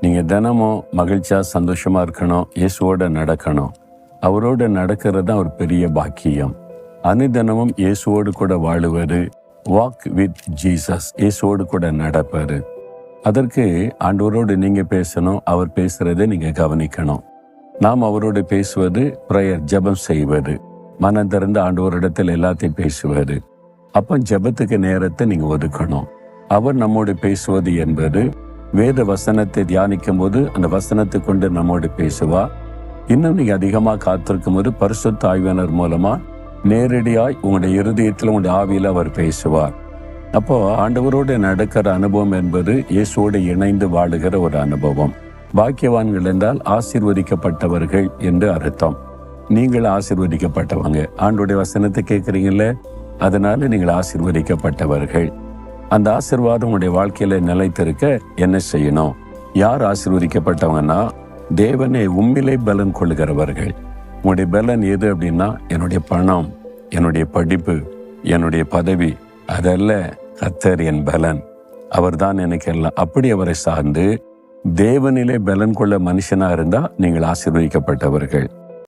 நீங்கள் தினமும் மகிழ்ச்சியாக சந்தோஷமாக இருக்கணும், இயேசுவோட நடக்கணும். அவரோடு நடக்கிறது தான் ஒரு பெரிய பாக்கியம். அனுதினமும் இயேசுவோடு கூட வாழுவார். வாக் வித் ஜீசஸ், இயேசுவோடு கூட நடப்பார். அதற்கு ஆண்டவரோடு நீங்கள் பேசணும், அவர் பேசுகிறதை நீங்கள் கவனிக்கணும். நாம் அவரோடு பேசுவது ப்ரேயர், ஜெபம் செய்வது. மனம் திறந்து ஆண்டவரிடத்தில் எல்லாத்தையும் பேசுவார். அப்போ ஜெபத்துக்கு நேரத்தை நீங்கள் ஒதுக்கணும். அவர் நம்மோடு பேசுவது என்பது வேத வசனத்தை தியானிக்கும் போது அந்த வசனத்தை கொண்டு நம்மோடு பேசுவா. இன்னும் நீங்கள் அதிகமாக காத்திருக்கும் போது பரிசுத்த ஆவியானவர் மூலமா நேரடியாய் உங்களுடைய இருதயத்தில், உங்களுடைய ஆவியில் அவர் பேசுவார். அப்போ ஆண்டவரோடு நடக்கிற அனுபவம் என்பது இயேசுவோடு இணைந்து வாழுகிற ஒரு அனுபவம். பாக்கியவான்கள் என்றால் ஆசீர்வதிக்கப்பட்டவர்கள் என்று அர்த்தம். நீங்கள் ஆசீர்வதிக்கப்பட்டவங்க. ஆண்டவருடைய வசனத்தை கேட்குறீங்களே, அதனால நீங்கள் ஆசீர்வதிக்கப்பட்டவர்கள். அந்த ஆசீர்வாதம் உங்களுடைய வாழ்க்கையில நிலைத்திருக்க என்ன செய்யணும்? யார் ஆசீர்வதிக்கப்பட்டவங்கன்னா, தேவனே உம்மிலே பலன் கொள்ளுகிறவர்கள். உங்களுடைய பலன் எது அப்படின்னா, என்னுடைய பணம், என்னுடைய படிப்பு, என்னுடைய பதவி, அதல்ல. கர்த்தர் என் பலன், அவர் தான் எனக்கு எல்லாம். அப்படி அவரை சார்ந்து தேவனிலே பலன் கொள்ள மனுஷனா இருந்தா நீங்கள் ஆசீர்வதிக்கப்பட்டவர்கள்.